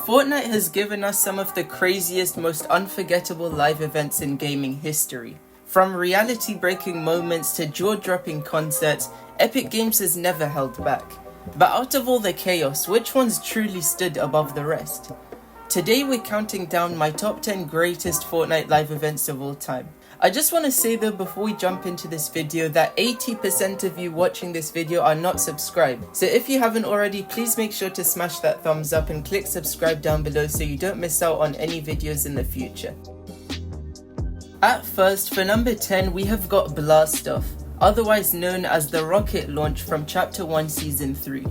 Fortnite has given us some of the craziest, most unforgettable live events in gaming history. From reality-breaking moments to jaw-dropping concerts, Epic Games has never held back. But out of all the chaos, which ones truly stood above the rest? Today we're counting down my top 10 greatest Fortnite live events of all time. I just want to say though before we jump into this video that 80% of you watching this video are not subscribed. So if you haven't already, please make sure to smash that thumbs up and click subscribe down below so you don't miss out on any videos in the future. At first, for number 10 we have got Blast Off, otherwise known as the rocket launch from Chapter 1 Season 3.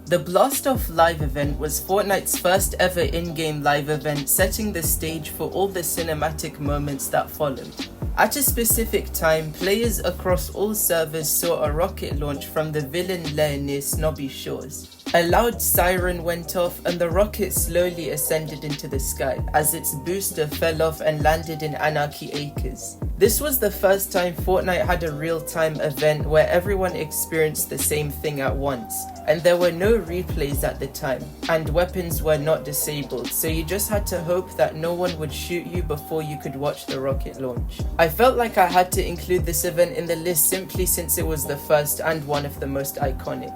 The Blast Off live event was Fortnite's first ever in-game live event, setting the stage for all the cinematic moments that followed. At a specific time, players across all servers saw a rocket launch from the villain lair near Snobby Shores. A loud siren went off and the rocket slowly ascended into the sky as its booster fell off and landed in Anarchy Acres. This was the first time Fortnite had a real-time event where everyone experienced the same thing at once, and there were no replays at the time, and weapons were not disabled, so you just had to hope that no one would shoot you before you could watch the rocket launch. I felt like I had to include this event in the list simply since it was the first and one of the most iconic.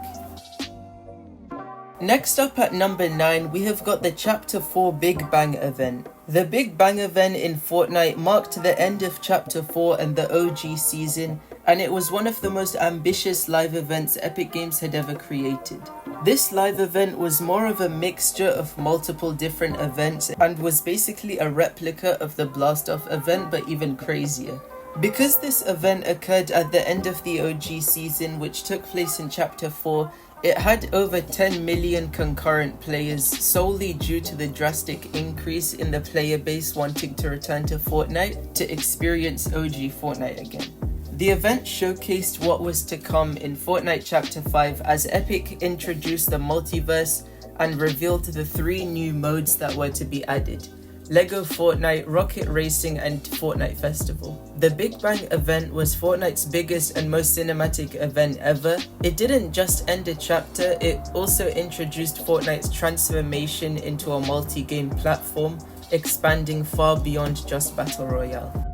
Next up at number 9 we have got the Chapter 4 Big Bang event. The Big Bang event in Fortnite marked the end of Chapter 4 and the OG season, and it was one of the most ambitious live events Epic Games had ever created. This live event was more of a mixture of multiple different events and was basically a replica of the Blast Off event but even crazier. Because this event occurred at the end of the OG season, which took place in Chapter 4, it had over 10 million concurrent players solely due to the drastic increase in the player base wanting to return to Fortnite to experience OG Fortnite again. The event showcased what was to come in Fortnite Chapter 5 as Epic introduced the multiverse and revealed the 3 new modes that were to be added: Lego Fortnite, Rocket Racing, and Fortnite Festival. The Big Bang event was Fortnite's biggest and most cinematic event ever. It didn't just end a chapter, it also introduced Fortnite's transformation into a multi-game platform, expanding far beyond just Battle Royale.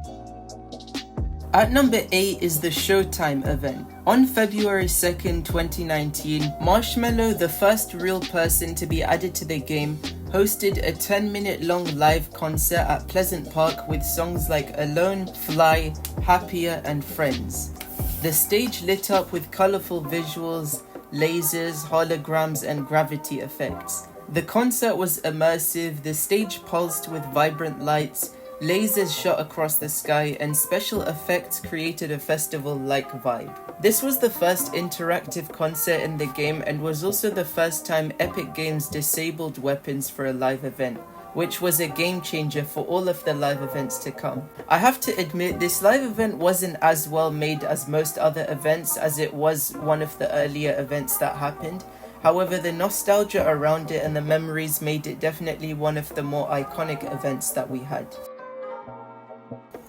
At number 8 is the Showtime event. On February 2nd, 2019, Marshmello, the first real person to be added to the game, hosted a 10-minute long live concert at Pleasant Park with songs like Alone, Fly, Happier, and Friends. The stage lit up with colourful visuals, lasers, holograms, and gravity effects. The concert was immersive, the stage pulsed with vibrant lights, lasers shot across the sky, and special effects created a festival-like vibe. This was the first interactive concert in the game and was also the first time Epic Games disabled weapons for a live event, which was a game changer for all of the live events to come. I have to admit, this live event wasn't as well made as most other events as it was one of the earlier events that happened. However, the nostalgia around it and the memories made it definitely one of the more iconic events that we had.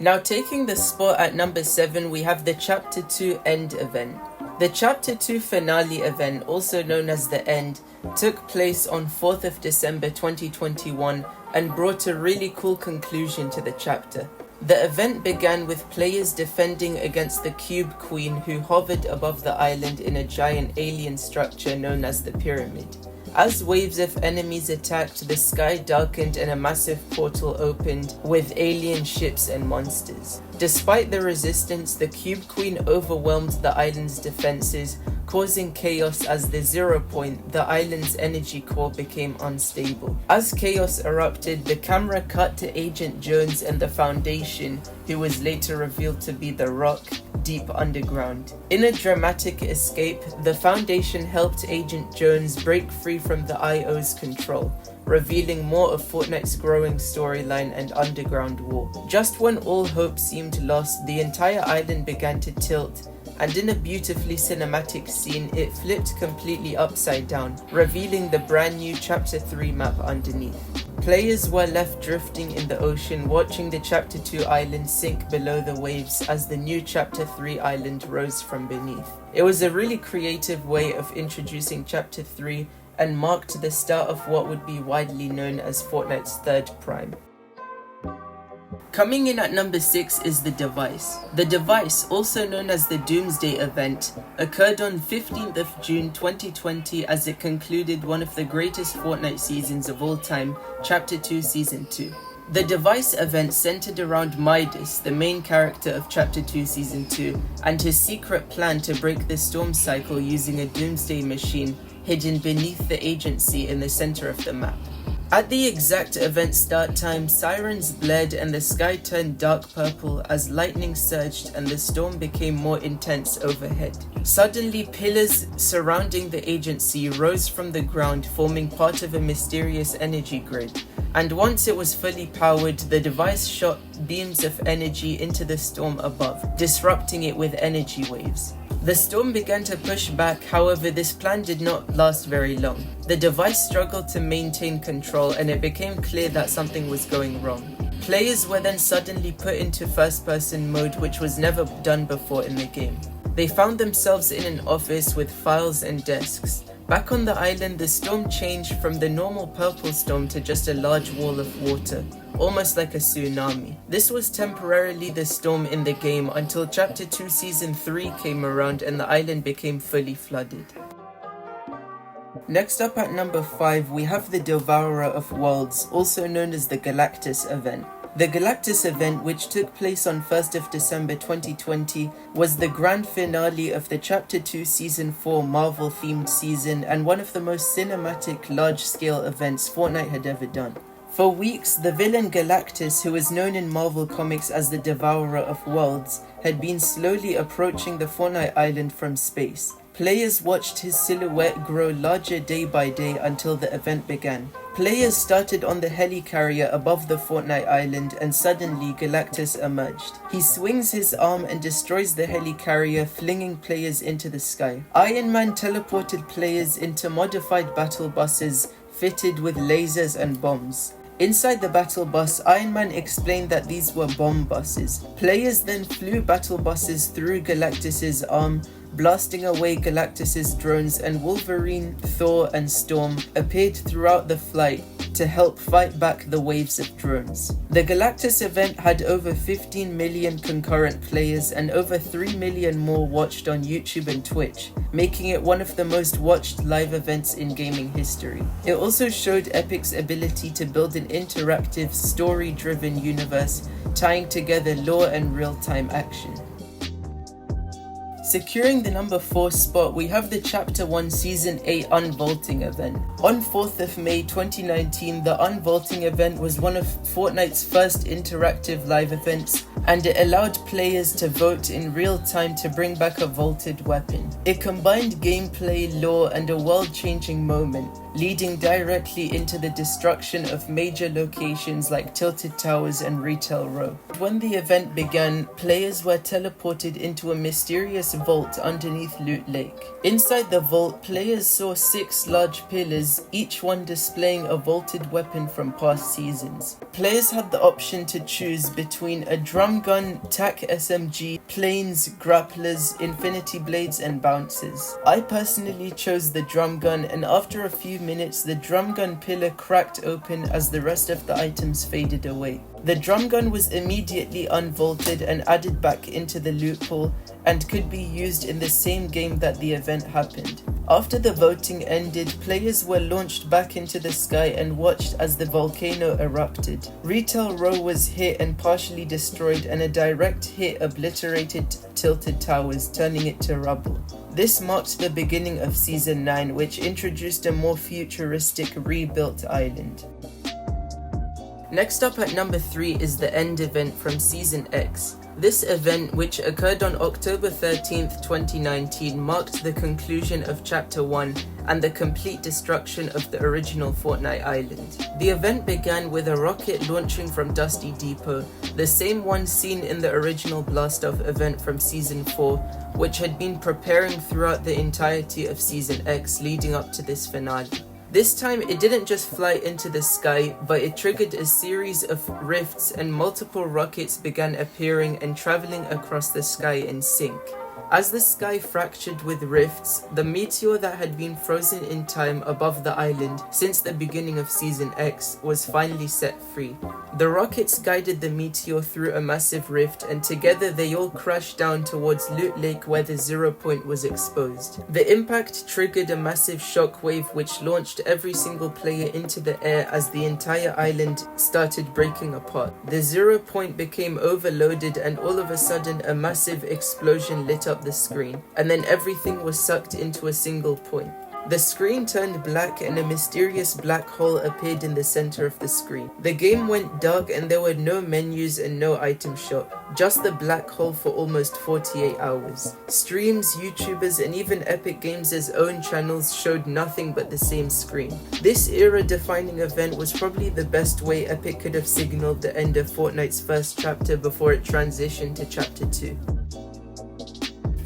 Now taking the spot at number 7 we have the Chapter 2 End event. The Chapter 2 finale event, also known as the End, took place on 4th of December 2021 and brought a really cool conclusion to the chapter. The event began with players defending against the Cube Queen, who hovered above the island in a giant alien structure known as the Pyramid. As waves of enemies attacked, the sky darkened and a massive portal opened with alien ships and monsters. Despite the resistance, the Cube Queen overwhelmed the island's defenses, causing chaos as the 0 point, the island's energy core, became unstable. As chaos erupted, the camera cut to Agent Jones and the Foundation, who was later revealed to be the Rock, deep underground. In a dramatic escape, the Foundation helped Agent Jones break free from the IO's control, revealing more of Fortnite's growing storyline and underground war. Just when all hope seemed lost, the entire island began to tilt, and in a beautifully cinematic scene, it flipped completely upside down, revealing the brand new Chapter 3 map underneath. Players were left drifting in the ocean, watching the Chapter 2 island sink below the waves as the new Chapter 3 island rose from beneath. It was a really creative way of introducing Chapter 3 and marked the start of what would be widely known as Fortnite's third prime. Coming in at number 6 is The Device. The Device, also known as the Doomsday event, occurred on 15th of June 2020 as it concluded one of the greatest Fortnite seasons of all time, Chapter 2 Season 2. The Device event centered around Midas, the main character of Chapter 2 Season 2, and his secret plan to break the storm cycle using a Doomsday machine hidden beneath the agency in the center of the map. At the exact event start time, sirens blared and the sky turned dark purple as lightning surged and the storm became more intense overhead. Suddenly, pillars surrounding the agency rose from the ground, forming part of a mysterious energy grid. And once it was fully powered, the device shot beams of energy into the storm above, disrupting it with energy waves. The storm began to push back, however this plan did not last very long. The device struggled to maintain control and it became clear that something was going wrong. Players were then suddenly put into first-person mode, which was never done before in the game. They found themselves in an office with files and desks. Back on the island, the storm changed from the normal purple storm to just a large wall of water, almost like a tsunami. This was temporarily the storm in the game until Chapter 2 Season 3 came around and the island became fully flooded. Next up at number 5, we have the Devourer of Worlds, also known as the Galactus event. The Galactus event, which took place on 1st of December 2020, was the grand finale of the Chapter 2 Season 4 Marvel-themed season and one of the most cinematic, large-scale events Fortnite had ever done. For weeks, the villain Galactus, who is known in Marvel Comics as the Devourer of Worlds, had been slowly approaching the Fortnite island from space. Players watched his silhouette grow larger day by day until the event began. Players started on the helicarrier above the Fortnite island and suddenly Galactus emerged. He swings his arm and destroys the helicarrier, flinging players into the sky. Iron Man teleported players into modified battle buses fitted with lasers and bombs. Inside the battle bus, Iron Man explained that these were bomb buses. Players then flew battle buses through Galactus's arm, blasting away Galactus's drones, and Wolverine, Thor, and Storm appeared throughout the flight to help fight back the waves of drones. The Galactus event had over 15 million concurrent players and over 3 million more watched on YouTube and Twitch, making it one of the most watched live events in gaming history. It also showed Epic's ability to build an interactive, story-driven universe, tying together lore and real-time action. Securing the number 4 spot, we have the Chapter 1 Season 8 Unvaulting event. On 4th of May 2019, the Unvaulting event was one of Fortnite's first interactive live events, and it allowed players to vote in real time to bring back a vaulted weapon. It combined gameplay, lore, and a world-changing moment, leading directly into the destruction of major locations like Tilted Towers and Retail Row. When the event began, players were teleported into a mysterious vault underneath Loot Lake. Inside the vault, players saw 6 large pillars, each one displaying a vaulted weapon from past seasons. Players had the option to choose between a drum gun, TAC SMG, planes, grapplers, infinity blades, and bouncers. I personally chose the drum gun, and after a few minutes, the drum gun pillar cracked open as the rest of the items faded away. The drum gun was immediately unvaulted and added back into the loot pool and could be used in the same game that the event happened. After the voting ended, players were launched back into the sky and watched as the volcano erupted. Retail Row was hit and partially destroyed, and a direct hit obliterated Tilted Towers, turning it to rubble. This marked the beginning of Season 9, which introduced a more futuristic, rebuilt island. Next up at number 3 is the End event from Season X. This event, which occurred on October 13th, 2019, marked the conclusion of Chapter 1 and the complete destruction of the original Fortnite island. The event began with a rocket launching from Dusty Depot, the same one seen in the original Blast-Off event from Season 4, which had been preparing throughout the entirety of Season X leading up to this finale. This time, it didn't just fly into the sky, but it triggered a series of rifts and multiple rockets began appearing and traveling across the sky in sync. As the sky fractured with rifts, the meteor that had been frozen in time above the island since the beginning of Season X was finally set free. The rockets guided the meteor through a massive rift, and together they all crashed down towards Loot Lake where the 0 point was exposed. The impact triggered a massive shockwave which launched every single player into the air as the entire island started breaking apart. The 0 point became overloaded, and all of a sudden a massive explosion lit up the screen, and then everything was sucked into a single point. The screen turned black and a mysterious black hole appeared in the center of the screen. The game went dark and there were no menus and no item shop, just the black hole for almost 48 hours. Streams, YouTubers, and even Epic Games' own channels showed nothing but the same screen. This era-defining event was probably the best way Epic could have signaled the end of Fortnite's first chapter before it transitioned to Chapter 2.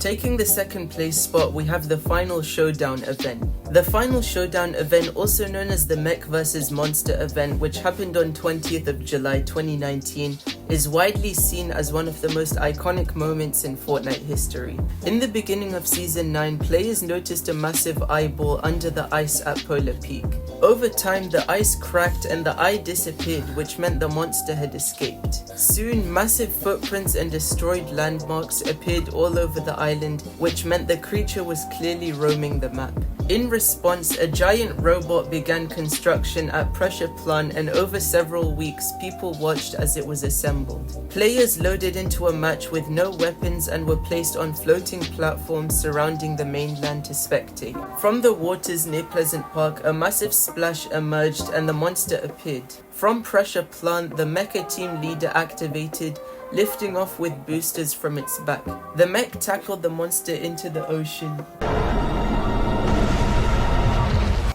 Taking the second place spot, we have the Final Showdown event. The Final Showdown event, also known as the Mech vs Monster event, which happened on 20th of July 2019, is widely seen as one of the most iconic moments in Fortnite history. In the beginning of Season 9, players noticed a massive eyeball under the ice at Polar Peak. Over time, the ice cracked and the eye disappeared, which meant the monster had escaped. Soon, massive footprints and destroyed landmarks appeared all over the island, which meant the creature was clearly roaming the map. In response, a giant robot began construction at Pressure Plant, and over several weeks, people watched as it was assembled. Players loaded into a match with no weapons and were placed on floating platforms surrounding the mainland to spectate. From the waters near Pleasant Park, a massive splash emerged and the monster appeared. From Pressure Plant, the mecha team leader activated, lifting off with boosters from its back. The mech tackled the monster into the ocean,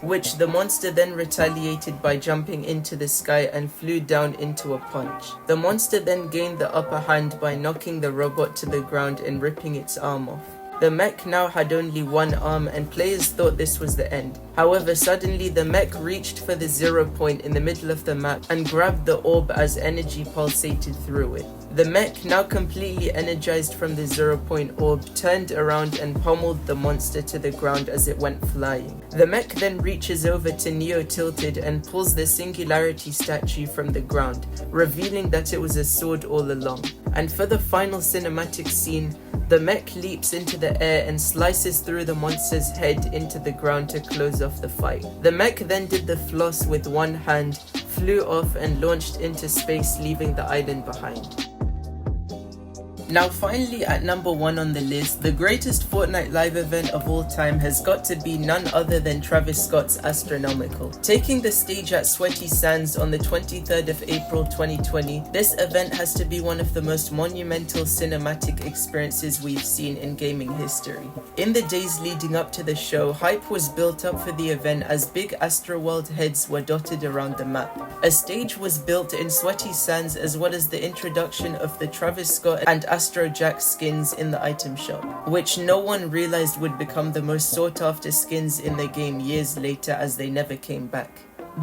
which the monster then retaliated by jumping into the sky and flew down into a punch. The monster then gained the upper hand by knocking the robot to the ground and ripping its arm off. The mech now had only one arm and players thought this was the end. However, suddenly the mech reached for the 0 point in the middle of the map and grabbed the orb as energy pulsated through it. The mech, now completely energized from the 0 point orb, turned around and pummeled the monster to the ground as it went flying. The mech then reaches over to Neo Tilted and pulls the Singularity statue from the ground, revealing that it was a sword all along. And for the final cinematic scene, the mech leaps into the air and slices through the monster's head into the ground to close off the fight. The mech then did the floss with one hand, flew off and launched into space, leaving the island behind. Now finally, at number 1 on the list, the greatest Fortnite live event of all time has got to be none other than Travis Scott's Astronomical. Taking the stage at Sweaty Sands on the 23rd of April 2020, this event has to be one of the most monumental cinematic experiences we've seen in gaming history. In the days leading up to the show, hype was built up for the event as big Astroworld heads were dotted around the map. A stage was built in Sweaty Sands, as well as the introduction of the Travis Scott and Astro Jack skins in the item shop, which no one realized would become the most sought after skins in the game years later, as they never came back.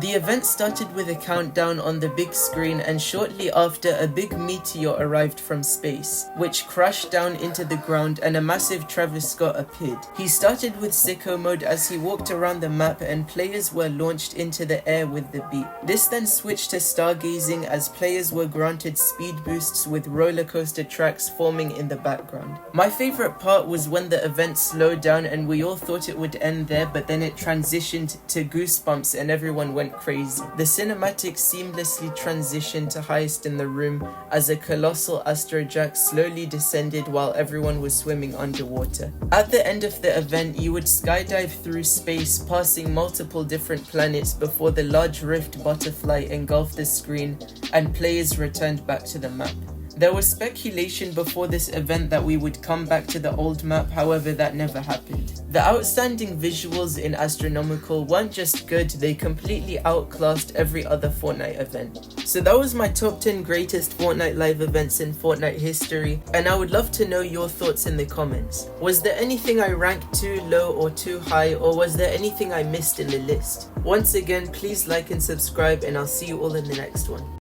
The event started with a countdown on the big screen, and shortly after, a big meteor arrived from space, which crashed down into the ground and a massive Travis Scott appeared. He started with sicko mode as he walked around the map and players were launched into the air with the beat. This then switched to stargazing as players were granted speed boosts with roller coaster tracks forming in the background. My favorite part was when the event slowed down and we all thought it would end there, but then it transitioned to Goosebumps and everyone went crazy. The cinematic seamlessly transitioned to highest in the room as a colossal Astro Jack slowly descended while everyone was swimming underwater. At the end of the event, you would skydive through space, passing multiple different planets before the large rift butterfly engulfed the screen and players returned back to the map. There was speculation before this event that we would come back to the old map, however that never happened. The outstanding visuals in Astronomical weren't just good, they completely outclassed every other Fortnite event. So that was my top 10 greatest Fortnite live events in Fortnite history, and I would love to know your thoughts in the comments. Was there anything I ranked too low or too high, or was there anything I missed in the list? Once again, please like and subscribe, and I'll see you all in the next one.